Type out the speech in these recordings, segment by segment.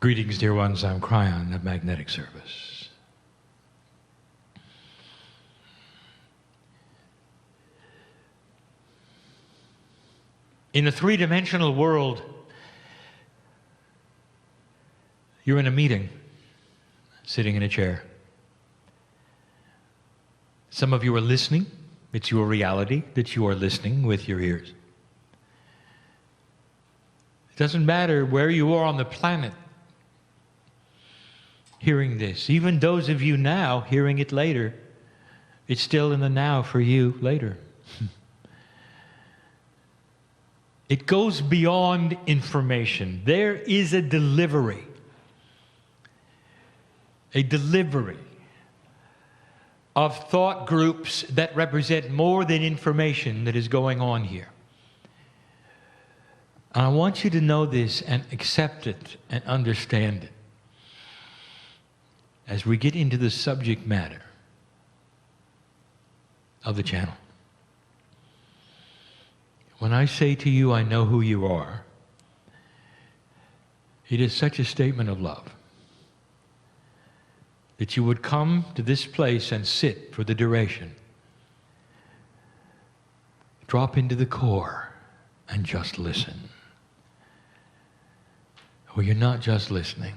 Greetings, dear ones. I'm Kryon of Magnetic Service. In a three-dimensional world, you're in a meeting, sitting in a chair. Some of you are listening. It's your reality that you are listening with your ears. It doesn't matter where you are on the planet hearing this. Even those of you now hearing it later, it's still in the now for you later. It goes beyond information. There is a delivery of thought groups that represent more than information that is going on here. And I want you to know this and accept it and understand it as we get into the subject matter of the channel. When I say to you, I know who you are, it is such a statement of love that you would come to this place and sit for the duration. Drop into the core and just listen. Or you're not just listening.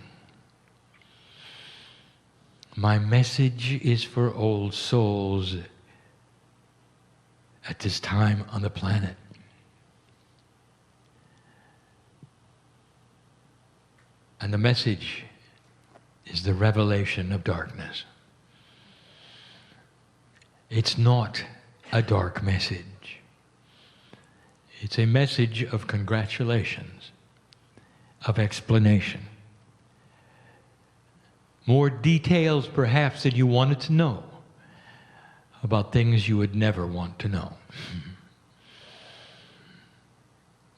My message is for old souls at this time on the planet. And the message is the revelation of darkness. It's not a dark message. It's a message of congratulations, of explanation. More details, perhaps, that you wanted to know about things you would never want to know.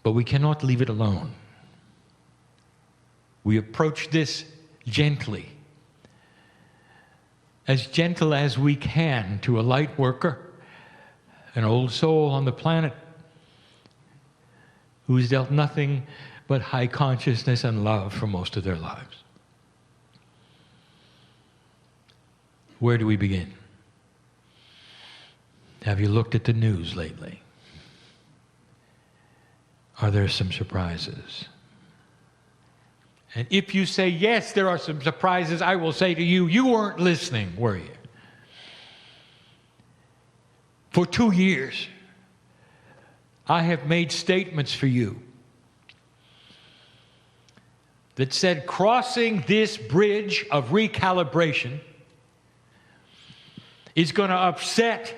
But we cannot leave it alone. We approach this gently, as gentle as we can to a light worker, an old soul on the planet who's dealt nothing but high consciousness and love for most of their lives. Where do we begin? Have you looked at the news lately? Are there some surprises? And if you say, yes, there are some surprises, I will say to you, you weren't listening, were you? For 2 years, I have made statements for you that said crossing this bridge of recalibration is going to upset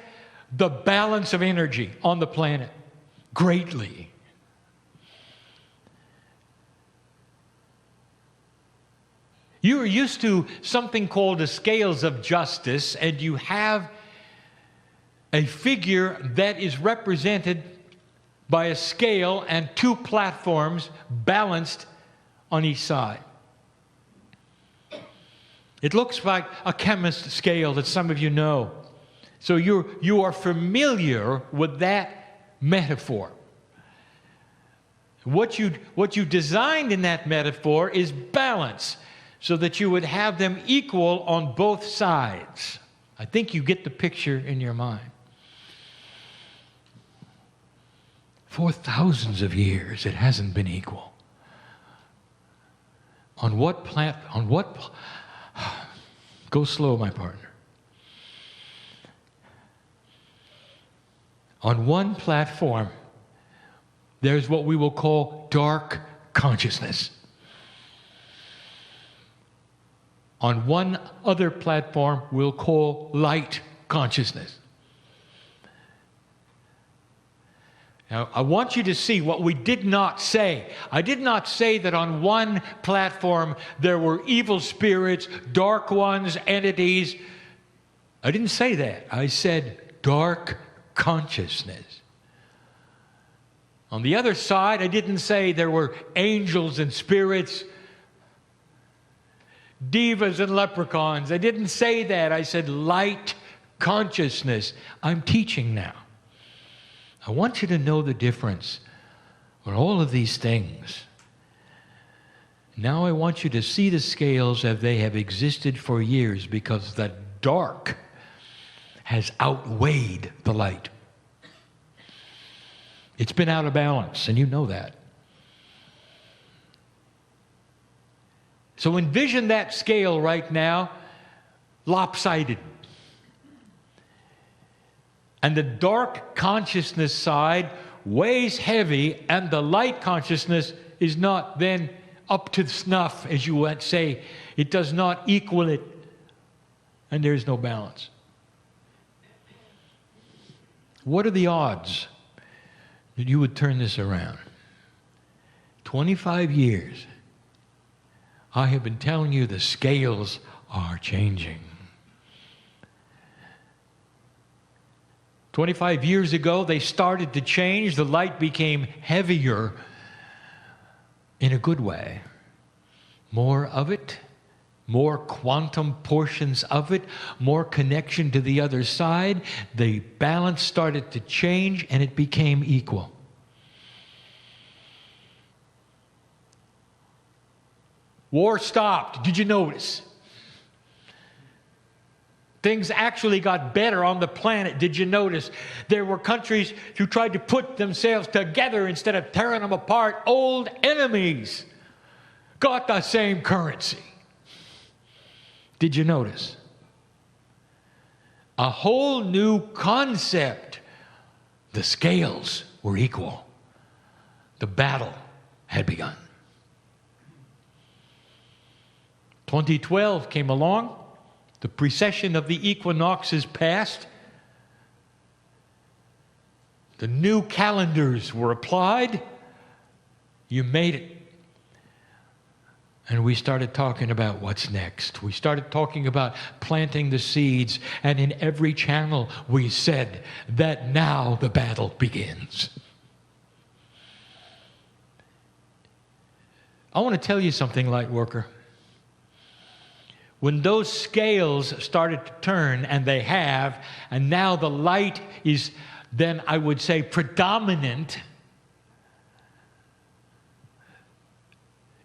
the balance of energy on the planet greatly. You are used to something called the scales of justice, and you have a figure that is represented by a scale and two platforms balanced on each side. It looks like a chemist scale that some of you know. So you are familiar with that metaphor. What you designed in that metaphor is balance, so that you would have them equal on both sides. I think you get the picture in your mind. For thousands of years, it hasn't been equal. Go slow, my partner. On one platform, there's what we will call dark consciousness. On one other platform, we'll call light consciousness. Now, I want you to see what we did not say. I did not say that on one platform there were evil spirits, dark ones, entities. I didn't say that. I said dark consciousness. On the other side, I didn't say there were angels and spirits, divas and leprechauns. I didn't say that. I said light consciousness. I'm teaching now. I want you to know the difference on all of these things. Now I want you to see the scales as they have existed for years, because the dark has outweighed the light. It's been out of balance, and you know that. So envision that scale right now, lopsided. And the dark consciousness side weighs heavy, and the light consciousness is not then up to snuff, as you would say. It does not equal it, and there is no balance. What are the odds that you would turn this around? 25 years. I have been telling you the scales are changing. 25 years ago, they started to change. The light became heavier in a good way. More of it, more quantum portions of it, more connection to the other side. The balance started to change, and it became equal. War stopped. Did you notice? Things actually got better on the planet. Did you notice? There were countries who tried to put themselves together instead of tearing them apart. Old enemies got the same currency. Did you notice? A whole new concept. The scales were equal. The battle had begun. 2012 came along. The precession of the equinoxes passed. The new calendars were applied. You made it. And we started talking about what's next. We started talking about planting the seeds. And in every channel we said that now the battle begins. I want to tell you something, light worker. When those scales started to turn, and they have, and now the light is then, I would say, predominant,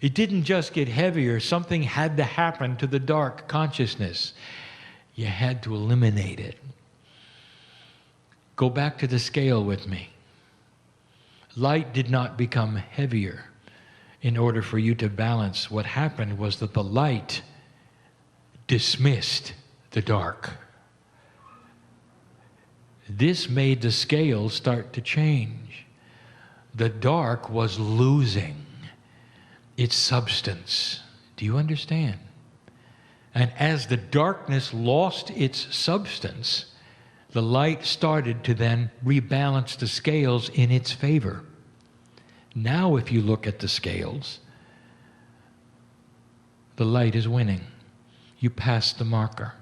it didn't just get heavier. Something had to happen to the dark consciousness. You had to eliminate it. Go back to the scale with me. Light did not become heavier in order for you to balance. What happened was that the light dismissed the dark. This made the scale start to change. The dark was losing its substance. Do you understand? And as the darkness lost its substance, the light started to then rebalance the scales in its favor. Now, if you look at the scales, the light is winning. You passed the marker.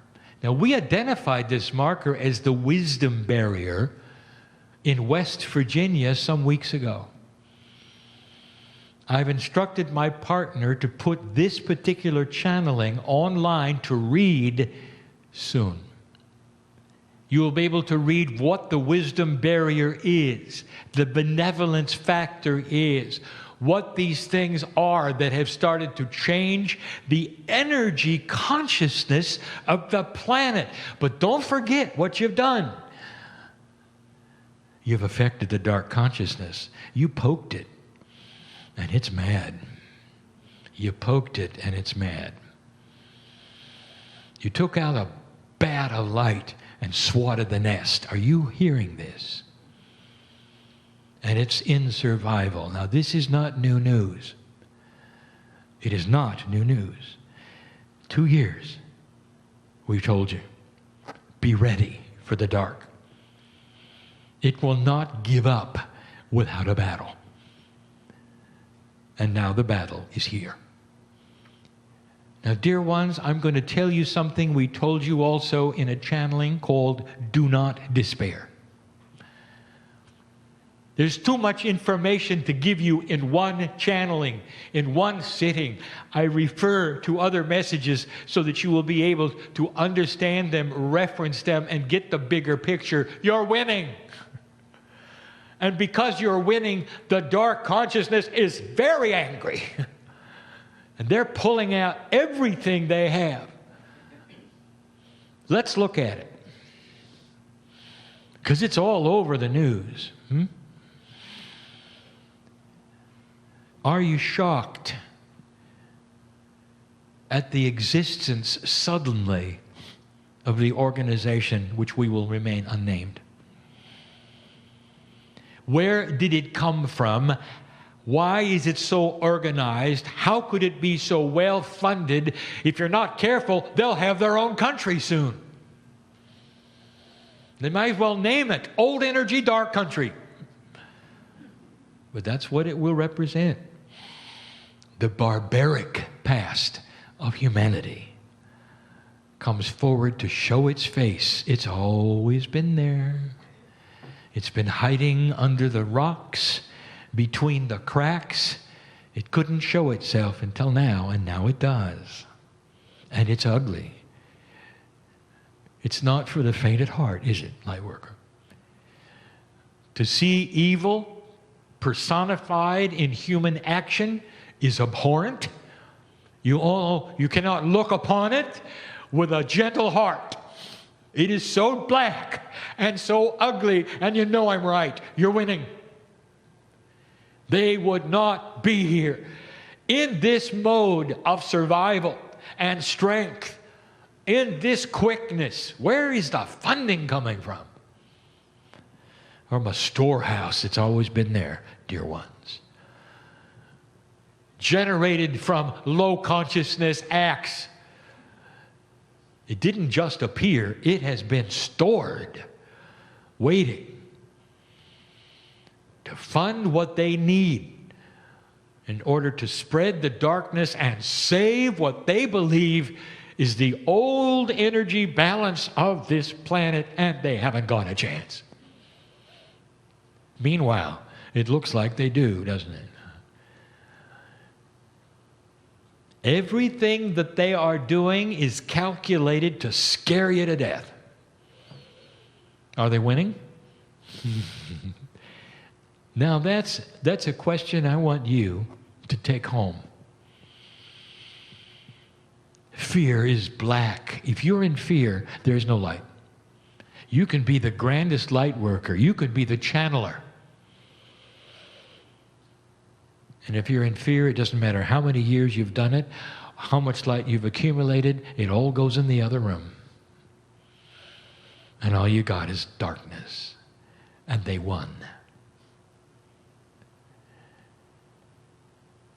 Now, we identified this marker as the wisdom barrier in West Virginia some weeks ago. I've instructed my partner to put this particular channeling online to read soon. You will be able to read what the wisdom barrier is, the benevolence factor is, what these things are that have started to change the energy consciousness of the planet. But don't forget what you've done. You've affected the dark consciousness. You poked it, and it's mad. You poked it, and it's mad. You took out a bat of light and swatted the nest. Are you hearing this? And it's in survival. Now, this is not new news. It is not new news. 2 years, we've told you, be ready for the dark. It will not give up without a battle. And now the battle is here. Now, dear ones, I'm going to tell you something we told you also in a channeling called Do Not Despair. There's too much information to give you in one channeling, in one sitting. I refer to other messages so that you will be able to understand them, reference them, and get the bigger picture. You're winning. And because you're winning, the dark consciousness is very angry. And they're pulling out everything they have. Let's look at it. Because it's all over the news. Are you shocked at the existence suddenly of the organization which we will remain unnamed? Where did it come from? Why is it so organized? How could it be so well funded? If you're not careful, they'll have their own country soon. They might as well name it Old Energy Dark Country. But that's what it will represent. The barbaric past of humanity comes forward to show its face. It's always been there. It's been hiding under the rocks, between the cracks. It couldn't show itself until now, and now it does. And it's ugly. It's not for the faint at heart, is it, Lightworker? To see evil personified in human action is abhorrent. You cannot look upon it with a gentle heart. It is so black and so ugly, and you know I'm right. You're winning. They would not be here in this mode of survival and strength, in this quickness. Where is the funding coming from? From a storehouse. It's always been there, dear ones. Generated from low consciousness acts. It didn't just appear, it has been stored, waiting to fund what they need in order to spread the darkness and save what they believe is the old energy balance of this planet, and they haven't got a chance. Meanwhile, it looks like they do, doesn't it? Everything that they are doing is calculated to scare you to death. Are they winning? Now that's a question I want you to take home. Fear is black. If you're in fear, there's no light. You can be the grandest light worker. You could be the channeler. And if you're in fear, it doesn't matter how many years you've done it, how much light you've accumulated, it all goes in the other room. And all you got is darkness. And they won.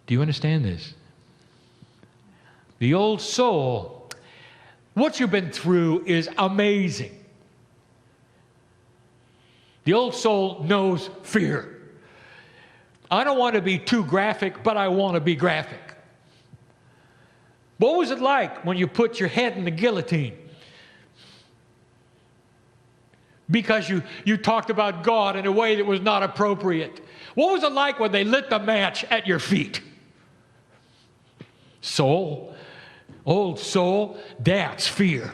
Do you understand this? The old soul, what you've been through is amazing. The old soul knows fear. I don't want to be too graphic, but I want to be graphic. What was it like when you put your head in the guillotine? Because you talked about God in a way that was not appropriate. What was it like when they lit the match at your feet? Soul, old soul, that's fear.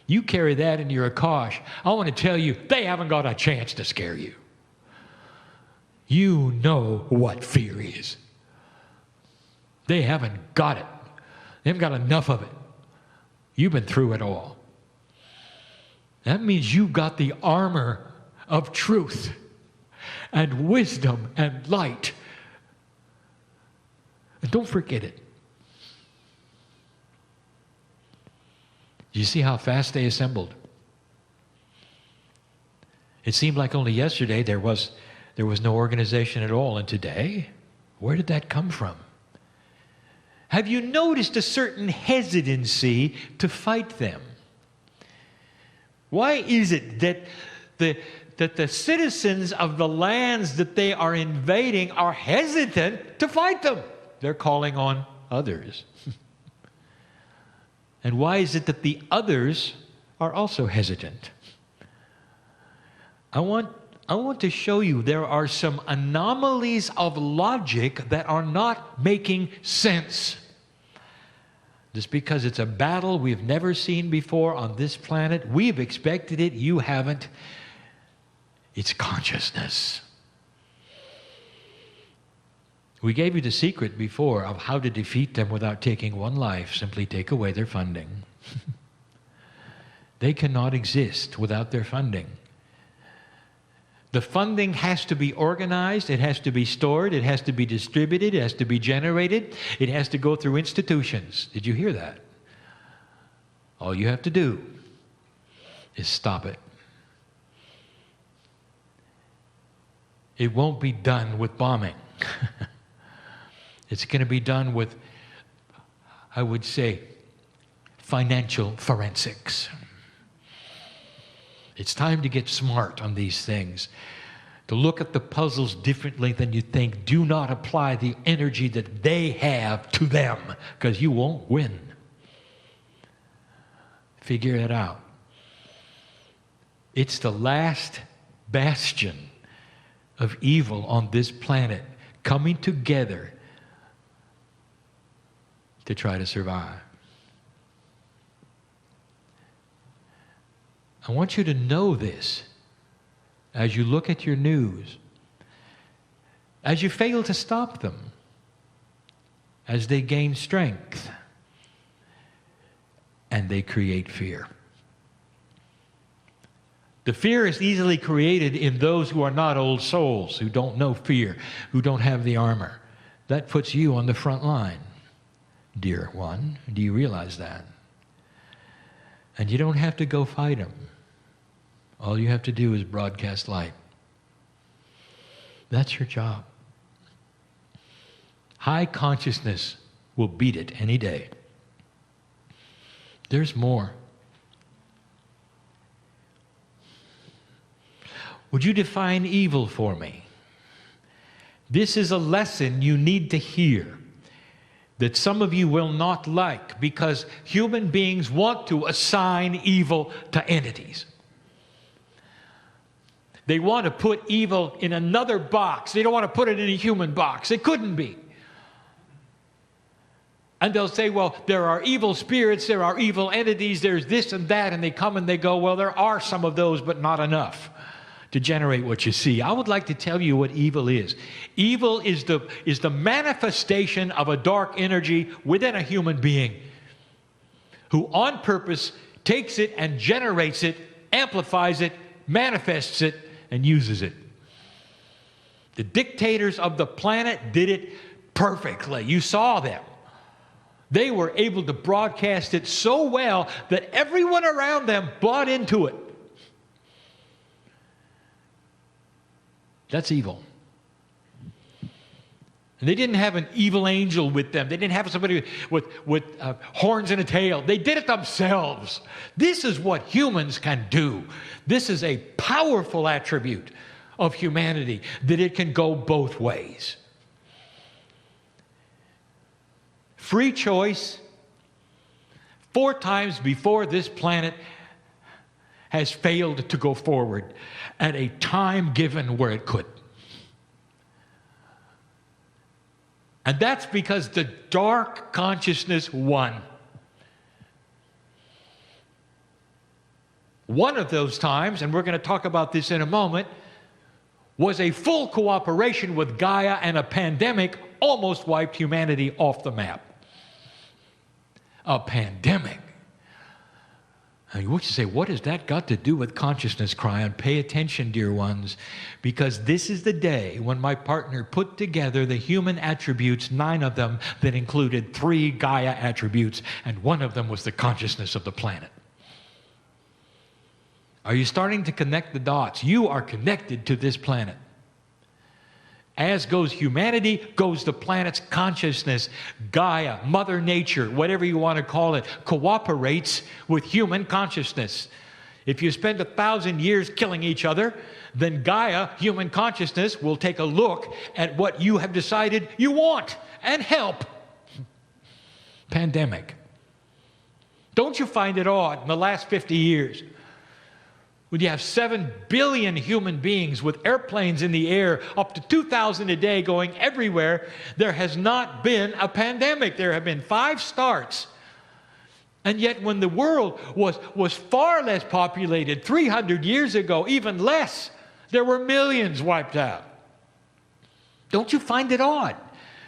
You carry that into your Akash. I want to tell you, they haven't got a chance to scare you. You know what fear is. They haven't got it. They haven't got enough of it. You've been through it all. That means you got the armor of truth and wisdom and light. And don't forget it. You see how fast they assembled? It seemed like only yesterday there was no organization at all, and today, where did that come from? Have you noticed a certain hesitancy to fight them? Why is it that the citizens of the lands that they are invading are hesitant to fight them? They're calling on others. And why is it that the others are also hesitant? I want to show you there are some anomalies of logic that are not making sense. Just because it's a battle we've never seen before on this planet, we've expected it, you haven't. It's consciousness. We gave you the secret before of how to defeat them without taking one life. Simply take away their funding. They cannot exist without their funding. The funding has to be organized, it has to be stored, it has to be distributed, it has to be generated, it has to go through institutions. Did you hear that? All you have to do is stop it. It won't be done with bombing. It's going to be done with, I would say, financial forensics. It's time to get smart on these things, to look at the puzzles differently than you think. Do not apply the energy that they have to them, because you won't win. Figure it out. It's the last bastion of evil on this planet coming together to try to survive. I want you to know this as you look at your news, as you fail to stop them, as they gain strength, and they create fear. The fear is easily created in those who are not old souls, who don't know fear, who don't have the armor. That puts you on the front line, dear one. Do you realize that? And you don't have to go fight them. All you have to do is broadcast light. That's your job. High consciousness will beat it any day. There's more. Would you define evil for me? This is a lesson you need to hear that some of you will not like, because human beings want to assign evil to entities. They want to put evil in another box. They don't want to put it in a human box. It couldn't be. And they'll say, well, there are evil spirits, there are evil entities, there's this and that, and they come and they go, well, there are some of those, but not enough to generate what you see. I would like to tell you what evil is. Evil is the manifestation of a dark energy within a human being who on purpose takes it and generates it, amplifies it, manifests it, and uses it. The dictators of the planet did it perfectly. You saw them. They were able to broadcast it so well that everyone around them bought into it. That's evil. And they didn't have an evil angel with them. They didn't have somebody with horns and a tail. They did it themselves. This is what humans can do. This is a powerful attribute of humanity, that it can go both ways. Free choice, 4 times before this planet has failed to go forward at a time given where it could. And that's because the dark consciousness won. One of those times, and we're going to talk about this in a moment, was a full cooperation with Gaia, and a pandemic almost wiped humanity off the map. A pandemic. And you say, what has that got to do with consciousness, Kryon? Pay attention, dear ones, because this is the day when my partner put together the human attributes, 9 of them, that included 3 Gaia attributes, and one of them was the consciousness of the planet. Are you starting to connect the dots? You are connected to this planet. As goes humanity, goes the planet's consciousness. Gaia, Mother Nature, whatever you want to call it, cooperates with human consciousness. If you spend 1,000 years killing each other, then Gaia, human consciousness, will take a look at what you have decided you want and help. Pandemic. Don't you find it odd in the last 50 years? When you have 7 billion human beings with airplanes in the air, up to 2,000 a day going everywhere, there has not been a pandemic. There have been 5 starts. And yet when the world was far less populated 300 years ago, even less, there were millions wiped out. Don't you find it odd?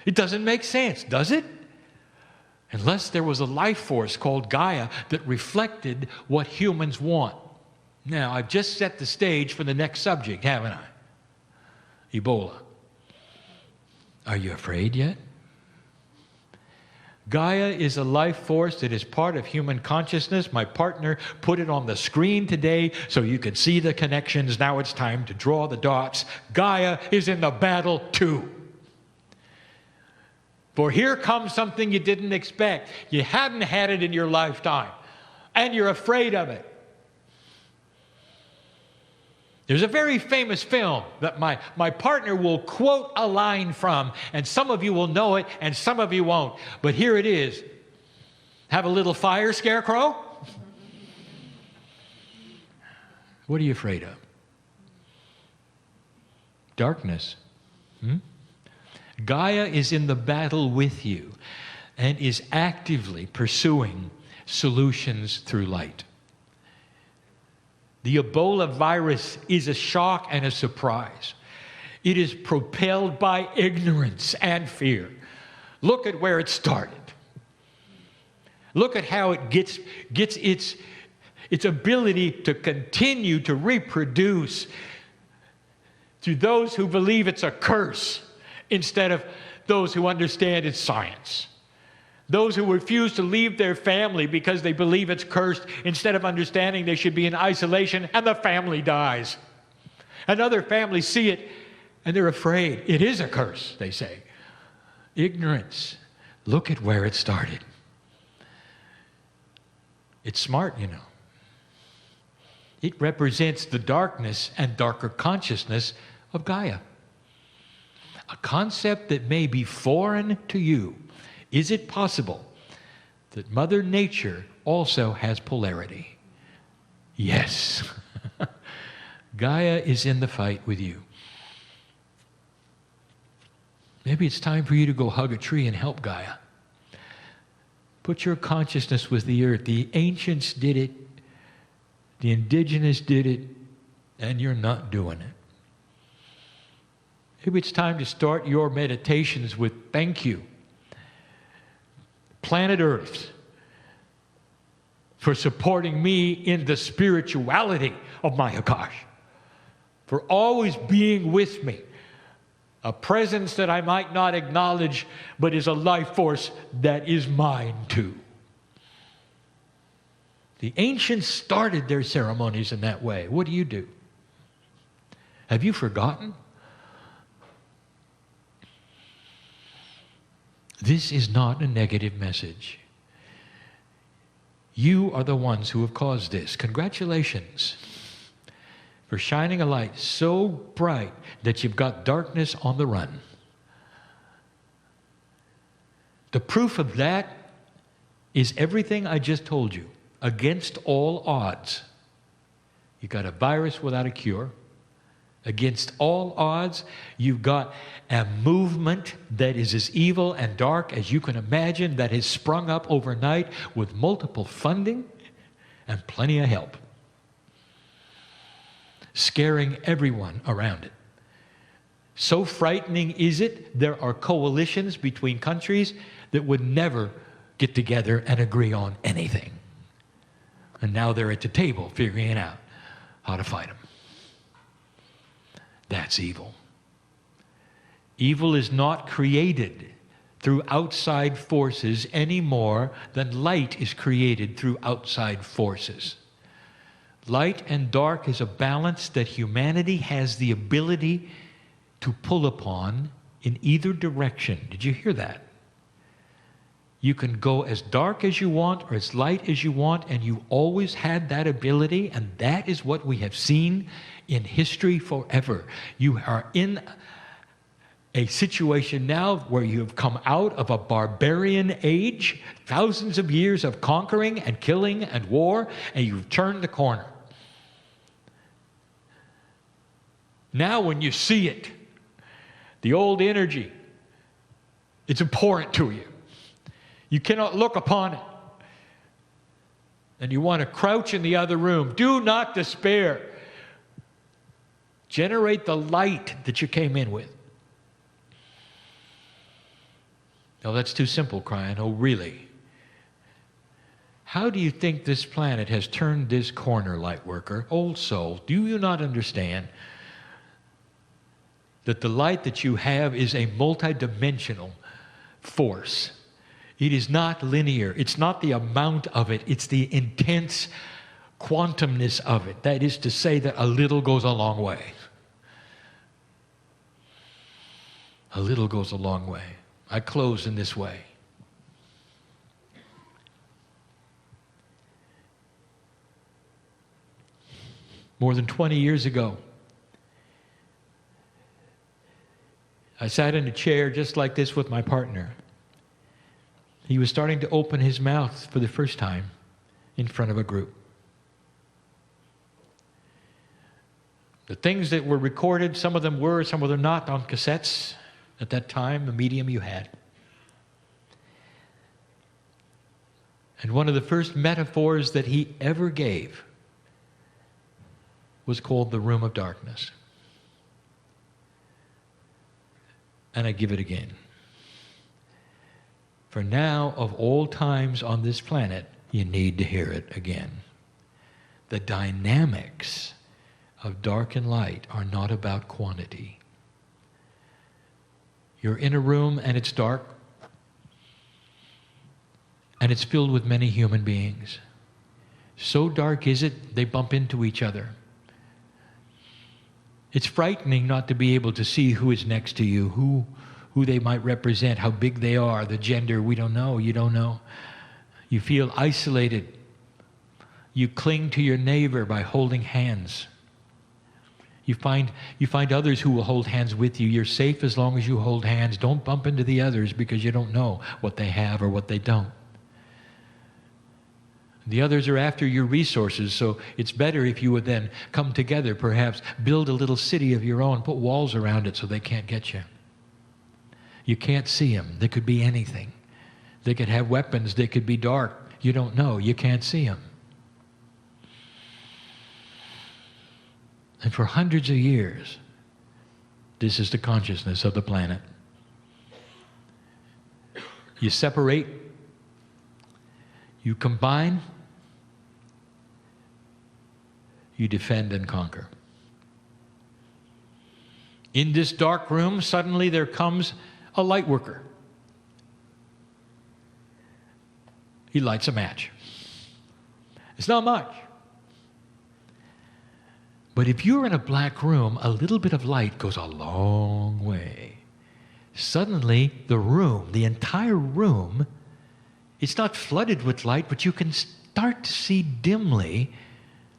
It doesn't make sense, does it? Unless there was a life force called Gaia that reflected what humans want. Now, I've just set the stage for the next subject, haven't I? Ebola. Are you afraid yet? Gaia is a life force that is part of human consciousness. My partner put it on the screen today so you could see the connections. Now it's time to draw the dots. Gaia is in the battle too. For here comes something you didn't expect. You hadn't had it in your lifetime, and you're afraid of it. There's a very famous film that my partner will quote a line from, and some of you will know it, and some of you won't. But here it is. Have a little fire, Scarecrow? What are you afraid of? Darkness. Gaia is in the battle with you and is actively pursuing solutions through light. The Ebola virus is a shock and a surprise. It is propelled by ignorance and fear. Look at where it started. Look at how it gets its ability to continue to reproduce to those who believe it's a curse instead of those who understand it's science. Those who refuse to leave their family because they believe it's cursed instead of understanding they should be in isolation, and the family dies. And other families see it and they're afraid. It is a curse, they say. Ignorance. Look at where it started. It's smart, you know. It represents the darkness and darker consciousness of Gaia. A concept that may be foreign to you. Is it possible that Mother Nature also has polarity? Yes. Gaia is in the fight with you. Maybe it's time for you to go hug a tree and help Gaia. Put your consciousness with the earth. The ancients did it. The indigenous did it. And you're not doing it. Maybe it's time to start your meditations with thank you. Planet Earth, for supporting me in the spirituality of my Akash, for always being with me, a presence that I might not acknowledge, but is a life force that is mine too. The ancients started their ceremonies in that way. What do you do? Have you forgotten? This is not a negative message. You are the ones who have caused this. Congratulations for shining a light so bright that you've got darkness on the run. The proof of that is everything I just told you. Against all odds, you got a virus without a cure. Against all odds, you've got a movement that is as evil and dark as you can imagine, that has sprung up overnight with multiple funding and plenty of help, scaring everyone around it. So frightening is it, there are coalitions between countries that would never get together and agree on anything. And now they're at the table figuring out how to fight them. That's evil. Evil is not created through outside forces any more than light is created through outside forces. Light and dark is a balance that humanity has the ability to pull upon in either direction. Did you hear that? You can go as dark as you want or as light as you want, and you always had that ability, and that is what we have seen in history forever. You are in a situation now where you have come out of a barbarian age, thousands of years of conquering and killing and war, and you've turned the corner. Now when you see it, the old energy, it's abhorrent to you. You cannot look upon it. And you want to crouch in the other room. Do not despair. Generate the light that you came in with. Oh, that's too simple, Kryon. Oh, really? How do you think this planet has turned this corner, light worker? Old soul, do you not understand that the light that you have is a multidimensional force? It is not linear. It's not the amount of it. It's the intense quantumness of it. That is to say that a little goes a long way. A little goes a long way. I close in this way. More than 20 years ago, I sat in a chair just like this with my partner. He was starting to open his mouth for the first time in front of a group. The things that were recorded, some of them were, some of them not, on cassettes at that time, the medium you had. And one of the first metaphors that he ever gave was called the room of darkness. And I give it again. For now, of all times on this planet, you need to hear it again. The dynamics of dark and light are not about quantity. You're in a room and it's dark, and it's filled with many human beings. So dark is it, they bump into each other. It's frightening not to be able to see who is next to you, who they might represent, how big they are, the gender, we don't know, you don't know. You feel isolated. You cling to your neighbor by holding hands. You find others who will hold hands with you. You're safe as long as you hold hands. Don't bump into the others because you don't know what they have or what they don't. The others are after your resources, so it's better if you would then come together, perhaps build a little city of your own, put walls around it so they can't get you. You can't see them. They could be anything. They could have weapons. They could be dark. You don't know. You can't see them. And for hundreds of years, this is the consciousness of the planet. You separate, you combine, you defend and conquer. In this dark room, suddenly there comes a light worker. He lights a match. It's not much. But if you're in a black room, a little bit of light goes a long way. Suddenly, the room, the entire room, it's not flooded with light, but you can start to see dimly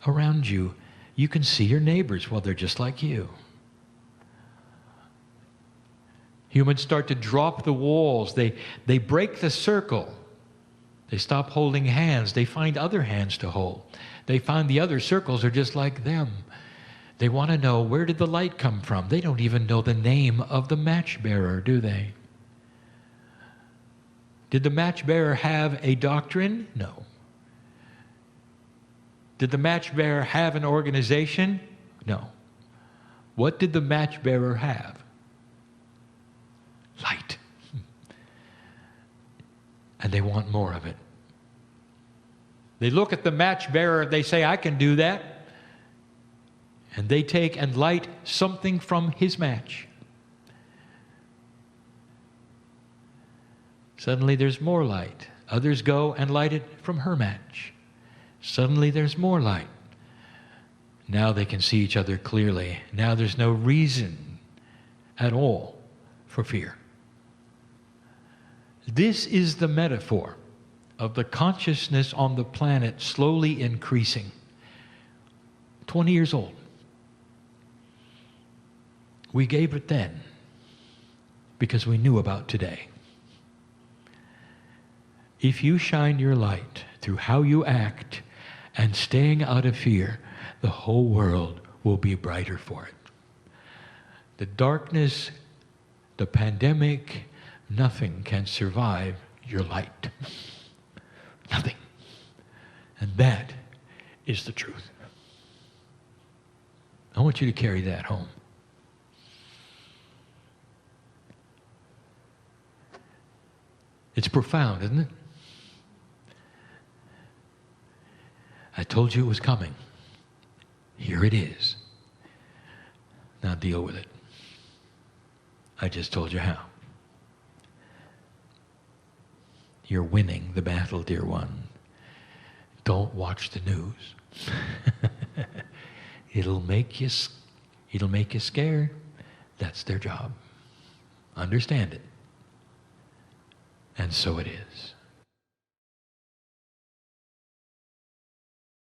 around you. You can see your neighbors. Well, they're just like you. Humans start to drop the walls. They break the circle. They stop holding hands. They find other hands to hold. They find the other circles are just like them. They want to know, where did the light come from? They don't even know the name of the match bearer, do they? Did the match bearer have a doctrine? No. Did the match bearer have an organization? No. What did the match bearer have? Light. And they want more of it. They look at the match bearer, they say, I can do that. And they take and light something from his match. Suddenly there's more light. Others go and light it from her match. Suddenly there's more light. Now they can see each other clearly. Now there's no reason at all for fear. This is the metaphor of the consciousness on the planet slowly increasing. 20 years old. We gave it then because we knew about today. If you shine your light through how you act and staying out of fear, the whole world will be brighter for it. The darkness, the pandemic, nothing can survive your light. Nothing. And that is the truth. I want you to carry that home. It's profound, isn't it? I told you it was coming. Here it is. Now deal with it. I just told you how. You're winning the battle, dear one. Don't watch the news. It'll make you scared. That's their job. Understand it. And so it is.